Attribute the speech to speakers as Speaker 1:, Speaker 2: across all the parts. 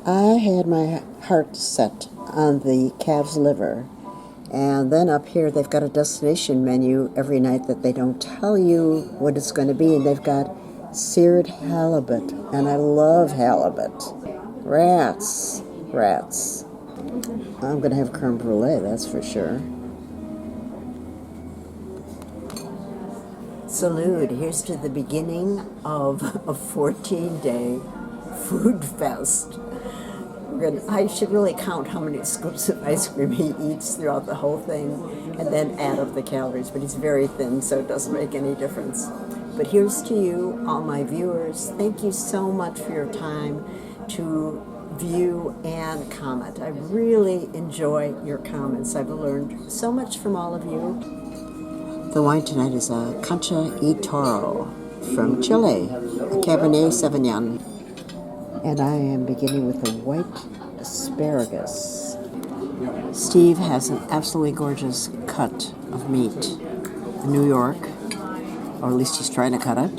Speaker 1: I had my heart set on the calf's liver. And then up here, they've got a destination menu every night that they don't tell you what it's going to be. And they've got seared halibut. And I love halibut. Rats. I'm going to have creme brulee, that's for sure. Salute. Here's to the beginning of a 14-day food fest. I should really count how many scoops of ice cream he eats throughout the whole thing and then add up the calories, but he's very thin, so it doesn't make any difference. But here's to you, all my viewers. Thank you so much for your time to view and comment. I really enjoy your comments. I've learned so much from all of you. The wine tonight is a Concha y Toro from Chile, a Cabernet Sauvignon. And I am beginning with the white asparagus. Steve has an absolutely gorgeous cut of meat in New York, or at least he's trying to cut it.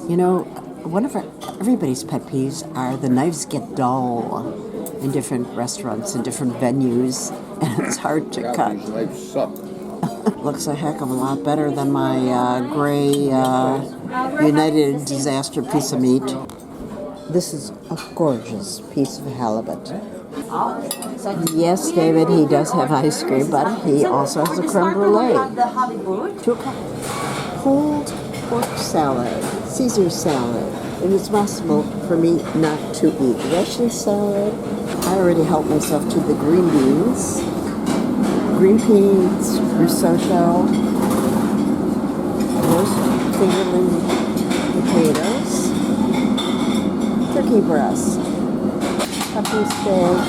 Speaker 1: You know, one of everybody's pet peeves are the knives get dull in different restaurants and different venues, and it's hard to cut.
Speaker 2: These knives suck.
Speaker 1: Looks a heck of a lot better than my gray United Disaster piece of meat. This is a gorgeous piece of halibut. Yes, David, he does have ice cream, but he also has a creme brulee. 2 cups. Pulled pork salad, Caesar salad. It is possible for me not to eat Russian salad. I already helped myself to the green beans. Green peas, risotto, roast fingerling potatoes, turkey breast, puppy steak,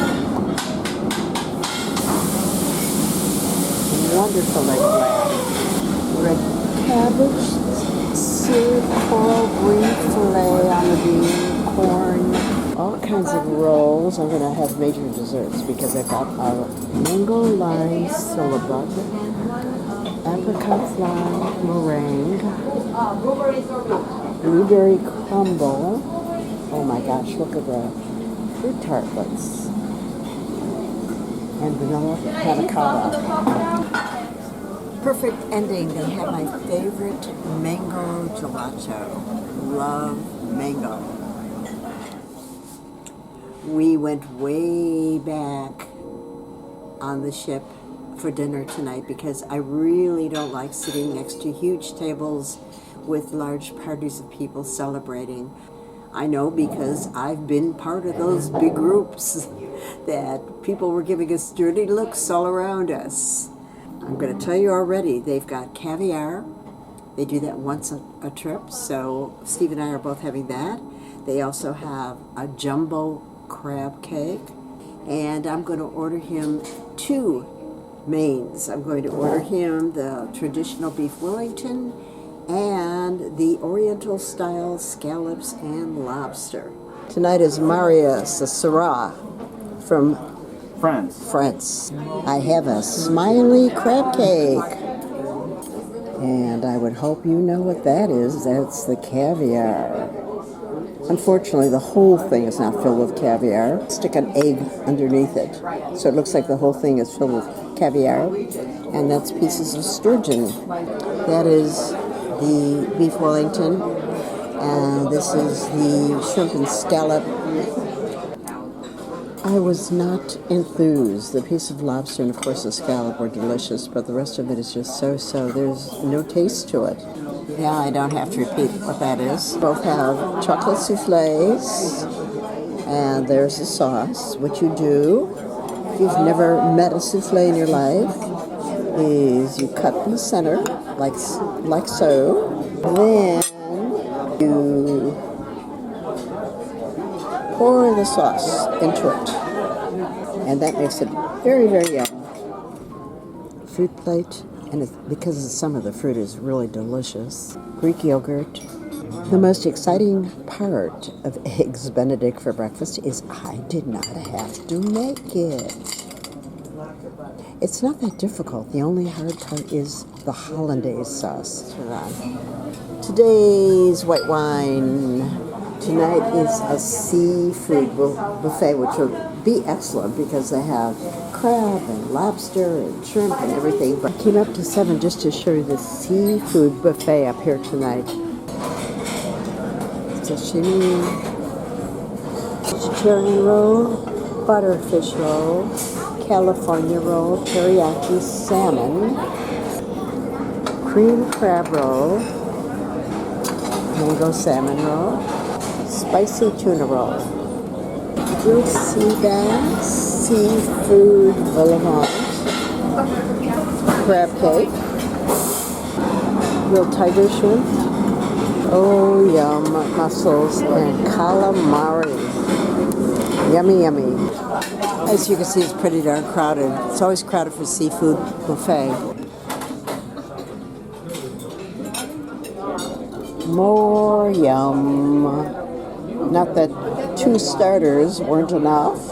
Speaker 1: wonderful eggplant, red cabbage, seared coral green fillet on the bean, corn, all kinds of rolls. I'm going to have major desserts because I've got a mango lime syllabub, apricot flan meringue, blueberry crumble. Oh my gosh, look at the fruit tartlets. And vanilla panna cotta. Perfect ending. They have my favorite mango gelato. Love mango. We went way back on the ship for dinner tonight because I really don't like sitting next to huge tables with large parties of people celebrating. I know because I've been part of those big groups that people were giving us dirty looks all around us. I'm going to tell you already, they've got caviar. They do that once a trip, so Steve and I are both having that. They also have a jumbo crab cake, and I'm going to order him 2 mains. I'm going to order him the traditional beef Wellington and the Oriental style scallops and lobster. Tonight is Marius, a Syrah from France. I have a smiley crab cake. And I would hope you know what that is. That's the caviar. Unfortunately, the whole thing is not filled with caviar. Stick an egg underneath it. So it looks like the whole thing is filled with caviar. And that's pieces of sturgeon. That is the beef Wellington. And this is the shrimp and scallop. I was not enthused. The piece of lobster and, of course, the scallop were delicious, but the rest of it is just so-so. There's no taste to it. Yeah, I don't have to repeat what that is. Both have chocolate souffles, and there's the sauce. What you do, if you've never met a souffle in your life, is you cut in the center, like so. Then you pour the sauce into it, and that makes it very, very yummy. Fruit plate, and because some of the fruit is really delicious. Greek yogurt. The most exciting part of Eggs Benedict for breakfast is I did not have to make it. It's not that difficult. The only hard part is the hollandaise sauce. Today's white wine Tonight is a seafood buffet, which will be excellent because they have crab and lobster and shrimp and everything. But I came up to 7 just to show you the seafood buffet up here tonight. Sashimi, vegetarian roll, butterfish roll, California roll, teriyaki salmon, cream crab roll, mango salmon roll, spicy tuna roll, grilled sea bass, seafood vol au vent, crab cake, grilled tiger shrimp, oh yum, mussels, and calamari. Yummy, yummy. As you can see, it's pretty darn crowded. It's always crowded for seafood buffet. More yum. Not that 2 starters weren't enough.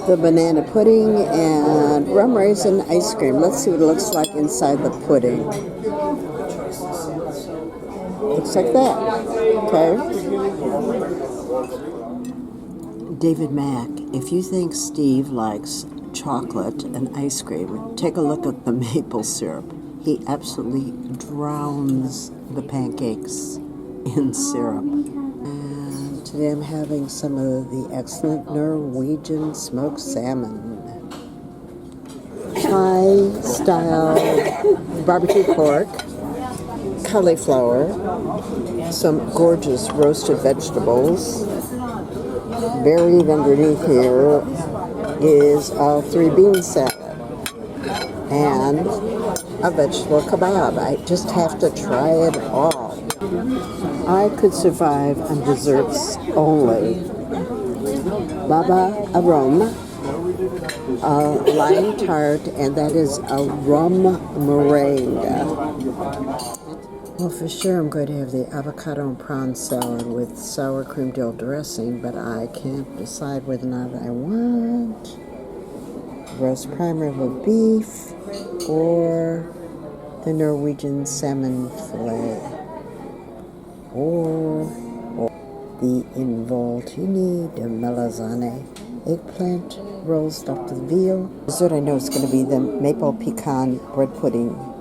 Speaker 1: The banana pudding and rum raisin ice cream. Let's see what it looks like inside the pudding. Looks like that. Okay. David Mack, if you think Steve likes chocolate and ice cream, take a look at the maple syrup. He absolutely drowns the pancakes in syrup. And today I'm having some of the excellent Norwegian smoked salmon. Thai-style barbecue pork, cauliflower, some gorgeous roasted vegetables. Buried underneath here is a 3-bean salad and a vegetable kebab. I just have to try it all. I could survive on desserts only. Baba aroma, a lime tart, and that is a rum meringue. Well, for sure I'm going to have the avocado and prawn salad with sour cream dill dressing, but I can't decide whether or not I want roast prime rib of beef or the Norwegian salmon fillet or the involtini de melanzane eggplant rolls stuffed with veal. Dessert I know is going to be the maple pecan bread pudding.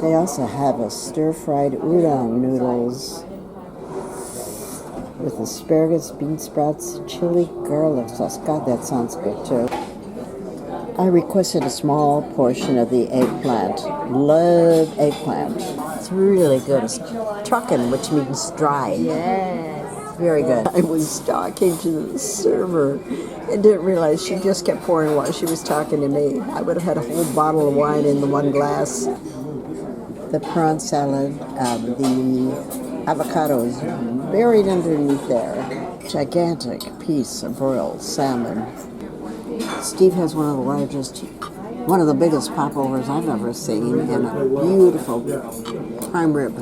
Speaker 1: They also have a stir-fried udon noodles with asparagus, bean sprouts, chili, garlic sauce. God, that sounds good too. I requested a small portion of the eggplant. Love eggplant. It's really good. It's truckin', which means dry.
Speaker 2: Yes.
Speaker 1: Very good. I was talking to the server and didn't realize she just kept pouring while she was talking to me. I would have had a whole bottle of wine in the one glass. The prawn salad, the avocados buried underneath there. Gigantic piece of broiled salmon. Steve has one of the biggest popovers I've ever seen, and a beautiful prime rib.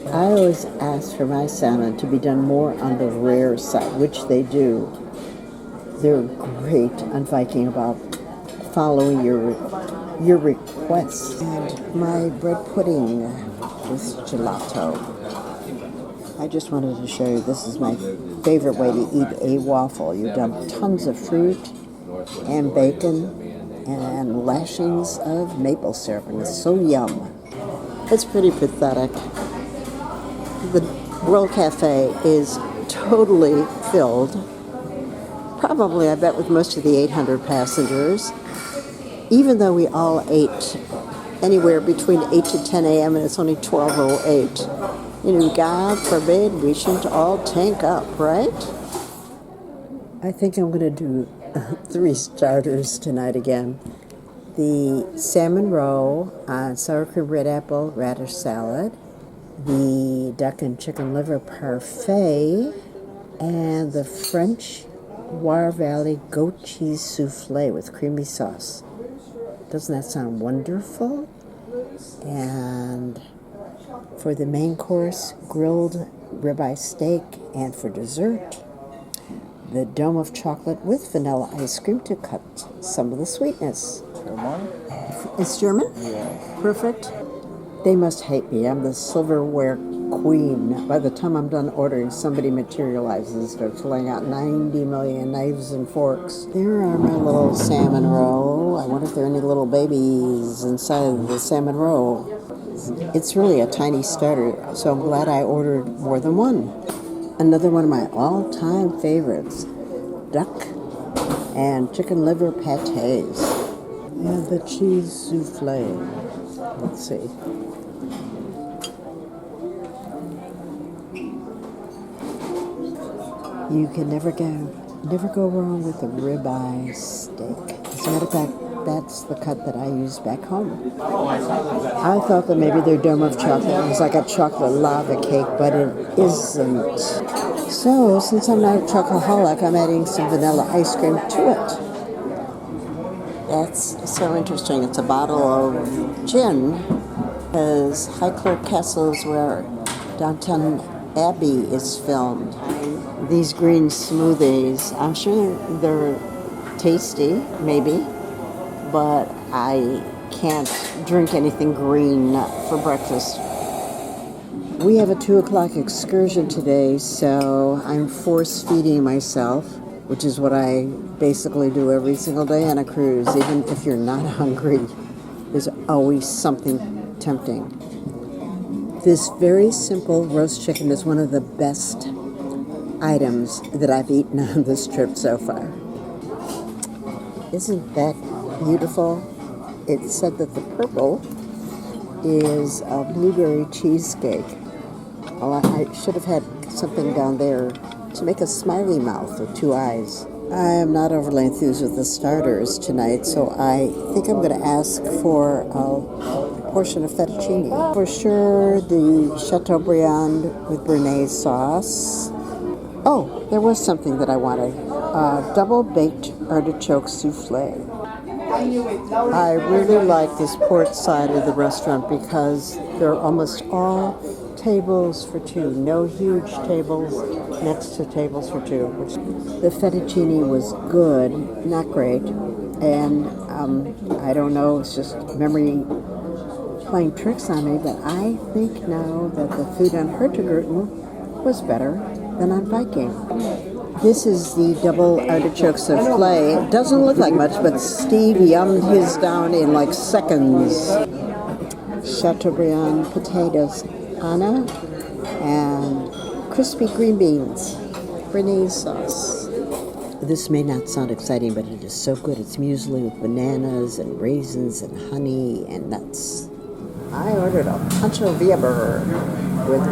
Speaker 1: I always ask for my salmon to be done more on the rare side, which they do. They're great on Viking about following your requests. And my bread pudding with gelato. I just wanted to show you, this is my favorite way to eat a waffle. You dump tons of fruit and bacon and lashings of maple syrup, and it's so yum. It's pretty pathetic. The World Cafe is totally filled, probably I bet with most of the 800 passengers, even though we all ate anywhere between 8 to 10 a.m. and it's only 12:08. You know, God forbid we shouldn't all tank up, right? I think I'm going to do 3 starters tonight again. The salmon roll, sour cream red apple radish salad, the duck and chicken liver parfait, and the French Loire Valley goat cheese souffle with creamy sauce. Doesn't that sound wonderful? And for the main course, grilled ribeye steak, and for dessert, the dome of chocolate with vanilla ice cream to cut some of the sweetness.
Speaker 2: German?
Speaker 1: It's German?
Speaker 2: Yeah.
Speaker 1: Perfect. They must hate me. I'm the silverware queen. By the time I'm done ordering, somebody materializes and starts laying out 90 million knives and forks. There are my little salmon roll. I wonder if there are any little babies inside the salmon roll. It's really a tiny starter, so I'm glad I ordered more than one. Another one of my all-time favorites, duck and chicken liver pâtés. And the cheese souffle. Let's see. You can never go wrong with a ribeye steak. As a matter of fact, that's the cut that I use back home. I thought that maybe their dome of chocolate was like a chocolate lava cake, but it isn't. So, since I'm not a chocoholic, I'm adding some vanilla ice cream to it. That's so interesting. It's a bottle of gin, because Highclere Castle is where Downton Abbey is filmed. These green smoothies, I'm sure they're tasty, maybe, but I can't drink anything green for breakfast. We have a 2 o'clock excursion today, so I'm force feeding myself, which is what I basically do every single day on a cruise. Even if you're not hungry, there's always something tempting. This very simple roast chicken is one of the best items that I've eaten on this trip so far. Isn't that beautiful? It said that the purple is a blueberry cheesecake. Well, I should have had something down there to make a smiley mouth with 2 eyes. I am not overly enthused with the starters tonight, so I think I'm going to ask for a portion of fettuccine. For sure, the Chateaubriand with Béarnaise sauce. Oh, there was something that I wanted. Double-baked artichoke souffle. I really like this port side of the restaurant because they're almost all tables for 2. No huge tables next to tables for 2. The fettuccine was good, not great. And I don't know, it's just memory playing tricks on me, but I think now that the food on Hurtigruten was better than on Viking. This is the double artichoke souffle. It doesn't look like much, but Steve yummed his down in like seconds. Chateaubriand potatoes, Anna, and crispy green beans, Béarnaise sauce. This may not sound exciting, but it is so good. It's muesli with bananas and raisins and honey and nuts. I ordered a Pancho Villa burger with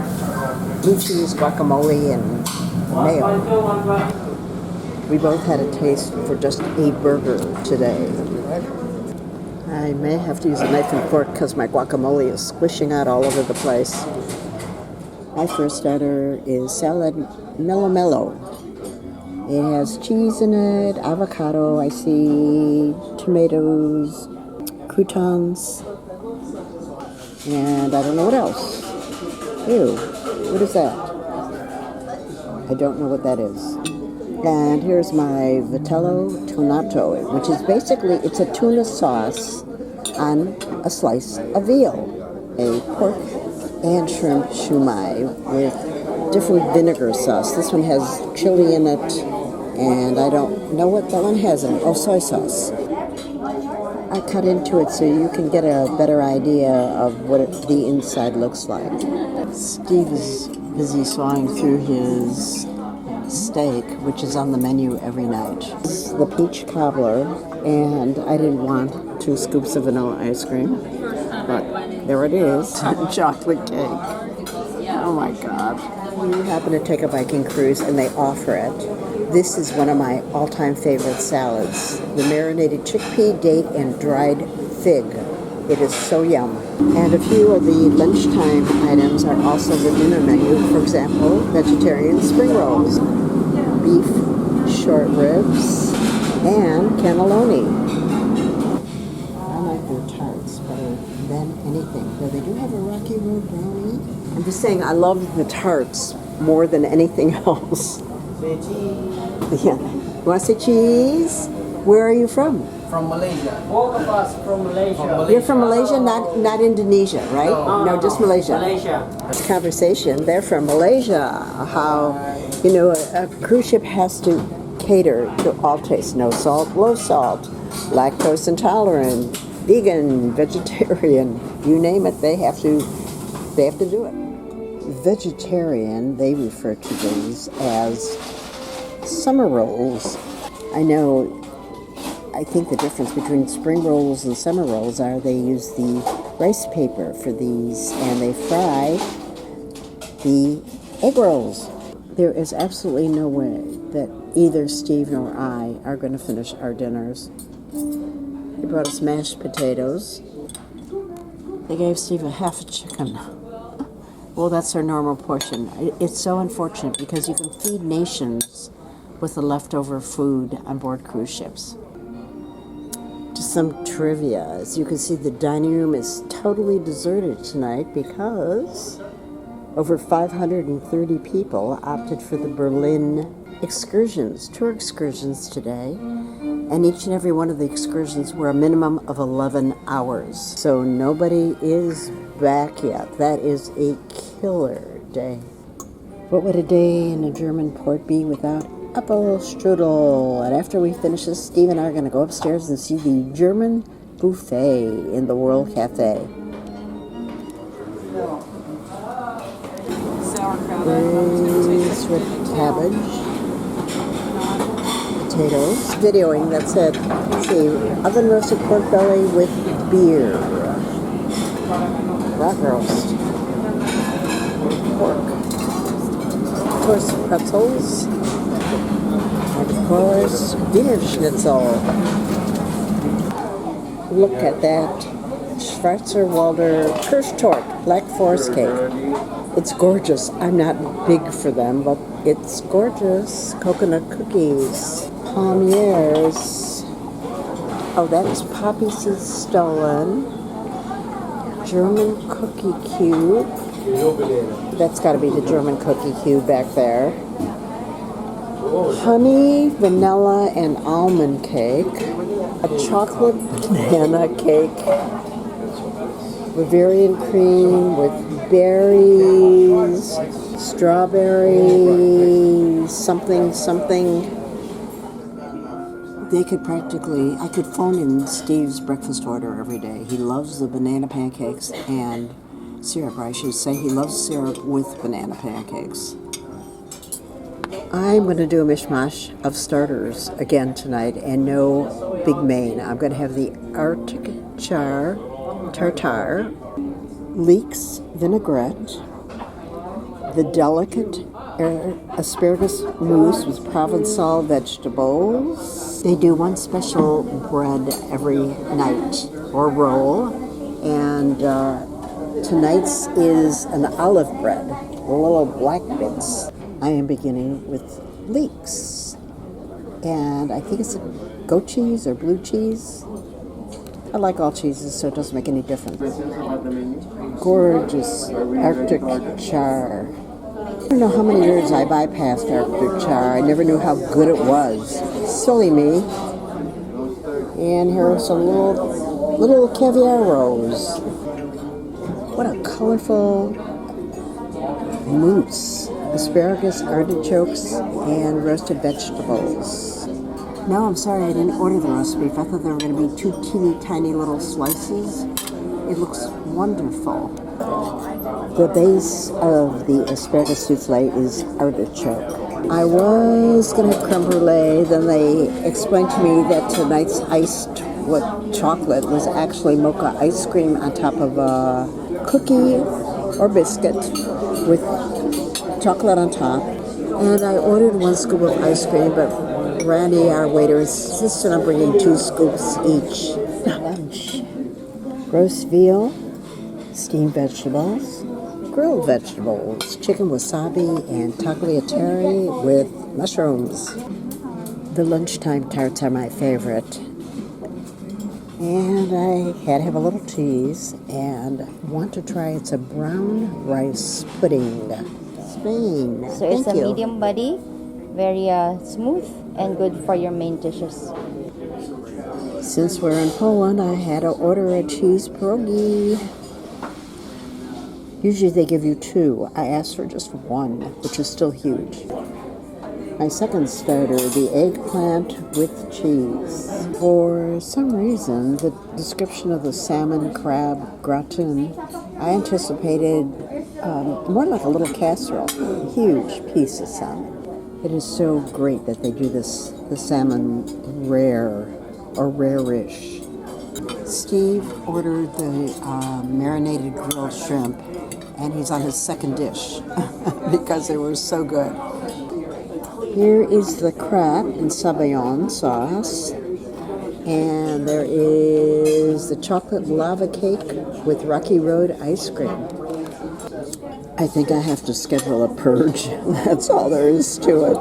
Speaker 1: blue cheese, guacamole, and mayo. We both had a taste for just a burger today. I may have to use a knife and fork because my guacamole is squishing out all over the place. My first starter is salad mellow mellow. It has cheese in it, avocado, I see tomatoes, croutons, and I don't know what else. Ew, what is that? I don't know what that is. And here's my Vitello Tonato, which is basically, it's a tuna sauce on a slice of veal. A pork and shrimp shumai with different vinegar sauce. This one has chili in it, and I don't know what that one has in it. Oh, soy sauce. I cut into it so you can get a better idea of what the inside looks like. Steve is busy sawing through his steak, which is on the menu every night. This is the peach cobbler, and I didn't want 2 scoops of vanilla ice cream, but there it is, chocolate cake. Oh my God. We happen to take a Viking cruise and they offer it. This is one of my all-time favorite salads. The marinated chickpea, date, and dried fig. It is so yum. And a few of the lunchtime items are also the dinner menu. For example, vegetarian spring rolls, beef short ribs, and cannelloni. I like their tarts better than anything. Though they do have a Rocky Road brownie. I'm just saying I love the tarts more than anything else. Yeah. You want to say cheese? Where are you from?
Speaker 2: From Malaysia. Both of us from Malaysia.
Speaker 1: You're from Malaysia, not Indonesia, right? No, just Malaysia.
Speaker 2: Malaysia.
Speaker 1: Conversation. They're from Malaysia. How, you know, a cruise ship has to cater to all tastes. No salt, low salt, lactose intolerant, vegan, vegetarian, you name it. They have to do it. Vegetarian, they refer to these as summer rolls. I think the difference between spring rolls and summer rolls are they use the rice paper for these and they fry the egg rolls. There is absolutely no way that either Steve nor I are going to finish our dinners. They brought us mashed potatoes. They gave Steve a half a chicken. Well, that's our normal portion. It's so unfortunate because you can feed nations with the leftover food on board cruise ships. Just some trivia. As you can see, the dining room is totally deserted tonight because over 530 people opted for the Berlin excursions, tour excursions today. And each and every one of the excursions were a minimum of 11 hours. So nobody is back yet. That is a killer day. What would a day in a German port be without Apfelstrudel? And after we finish this, Steve and I are going to go upstairs and see the German buffet in the World Cafe. Braised with cabbage, potatoes, videoing, that's it. Let's see, oven roasted pork belly with beer, rock roast, pork, of course pretzels, and of course Wiener Schnitzel. Look at that Schwarzwälder Kirschtorte, Black Forest cake. It's gorgeous. I'm not big for them, but it's gorgeous. Coconut cookies, palmiers. Oh, that's poppy seeds stolen. German cookie cube. That's got to be the German cookie cube back there. Honey, vanilla, and almond cake. A chocolate banana cake. Bavarian cream with berries, strawberry, something. I could phone in Steve's breakfast order every day. He loves the banana pancakes and syrup, or I should say he loves syrup with banana pancakes. I'm going to do a mishmash of starters again tonight and no big main. I'm going to have the Arctic Char tartare, leeks vinaigrette, the delicate asparagus mousse with Provençal vegetables. They do one special bread every night, or roll, and tonight's is an olive bread, little black bits. I am beginning with leeks, and I think it's goat cheese or blue cheese. I like all cheeses, so it doesn't make any difference. Gorgeous Arctic Char. I don't know how many years I bypassed Arctic Char. I never knew how good it was. Silly me. And here are some little caviar rolls. What a colorful mousse. Asparagus, artichokes, and roasted vegetables. No, I'm sorry, I didn't order the roast beef. I thought they were going to be 2 teeny tiny little slices. It looks wonderful. The base of the asparagus souffle is artichoke. I was going to have creme brulee, then they explained to me that tonight's iced chocolate was actually mocha ice cream on top of a cookie or biscuit with chocolate on top. And I ordered 1 scoop of ice cream, but Randy, our waiter, insisted on bringing 2 scoops each. Lunch. Roast veal, steamed vegetables, grilled vegetables, chicken wasabi, and tagliatelle with mushrooms. The lunchtime tarts are my favorite. And I had to have a little cheese and want to try it's a brown rice pudding. Spain.
Speaker 3: So it's a medium body, very smooth and good for your main dishes.
Speaker 1: Since we're in Poland, I had to order a cheese pierogi. Usually they give you two. I asked for just one, which is still huge. My second starter, the eggplant with cheese. For some reason, the description of the salmon crab gratin, I anticipated more like a little casserole, a huge piece of salmon. It is so great that they do this, the salmon rare or rare-ish. Steve ordered the marinated grilled shrimp, and he's on his second dish because they were so good. Here is the crab in sabayon sauce, and there is the chocolate lava cake with Rocky Road ice cream. I think I have to schedule a purge. That's all there is to it.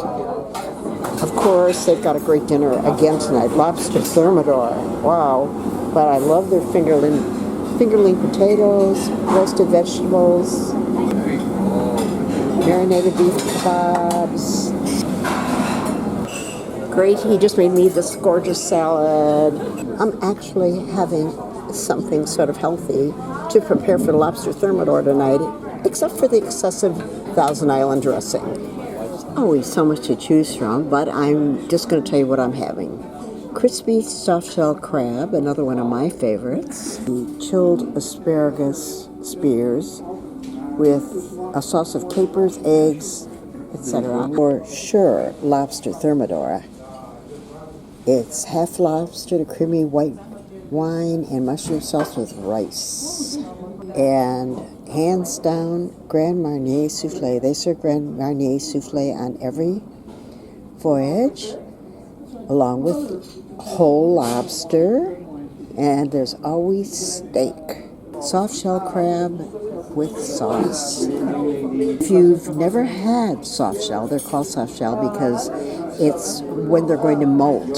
Speaker 1: Of course, they've got a great dinner again tonight. Lobster Thermador. Wow. But I love their fingerling potatoes, roasted vegetables, marinated beef kebabs. Great, he just made me this gorgeous salad. I'm actually having something sort of healthy to prepare for the Lobster Thermador tonight, except for the excessive Thousand Island dressing. Always so much to choose from, but I'm just going to tell you what I'm having. Crispy soft-shell crab, another one of my favorites. Chilled asparagus spears with a sauce of capers, eggs, etc. For sure, Lobster Thermador. It's half lobster to creamy white wine and mushroom sauce with rice. And hands down, Grand Marnier souffle. They serve Grand Marnier souffle on every voyage, along with whole lobster, and there's always steak. Soft shell crab with sauce. If you've never had soft shell, they're called soft shell because it's when they're going to molt,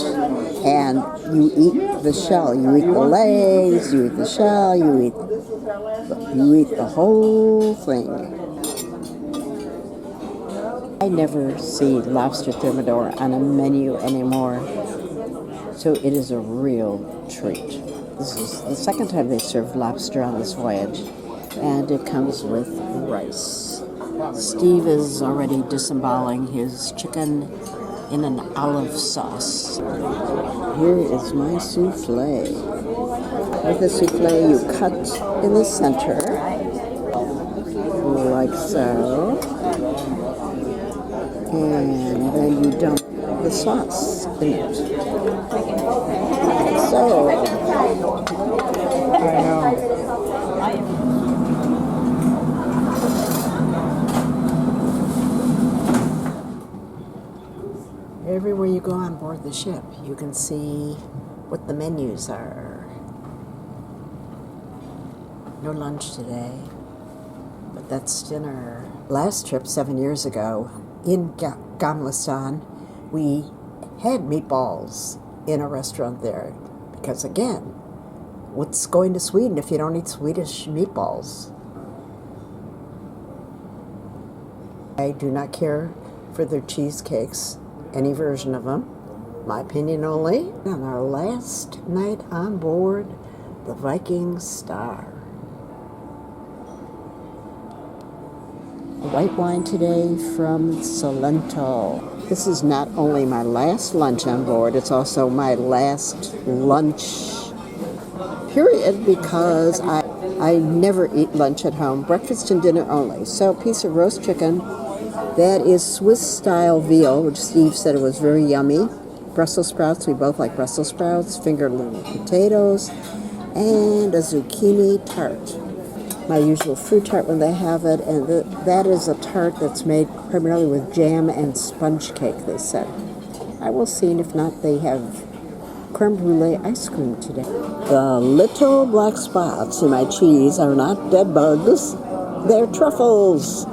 Speaker 1: and you eat the shell. You eat the legs, you eat the shell, you eat the whole thing. I never see Lobster Thermador on a menu anymore, so it is a real treat. This is the second time they served lobster on this voyage, and it comes with rice. Steve is already disemboweling his chicken in an olive sauce. Here is my souffle. With the souffle, you cut in the center, like so, and then you dump the sauce in it. So, I know. Everywhere you go on board the ship, you can see what the menus are. No lunch today, but that's dinner. Last trip, 7 years ago, in Gamlistan, we had meatballs in a restaurant there. Because again, what's going to Sweden if you don't eat Swedish meatballs? I do not care for their cheesecakes, any version of them. My opinion only. On our last night on board the Viking Star. White wine today from Salento. This is not only my last lunch on board, it's also my last lunch period because I never eat lunch at home, breakfast and dinner only. So a piece of roast chicken, that is Swiss-style veal, which Steve said it was very yummy. Brussels sprouts, we both like Brussels sprouts, fingerling potatoes, and a zucchini tart. My usual fruit tart when they have it, and that is a tart that's made primarily with jam and sponge cake, they said. I will see, and if not, they have creme brulee ice cream today. The little black spots in my cheese are not dead bugs, they're truffles.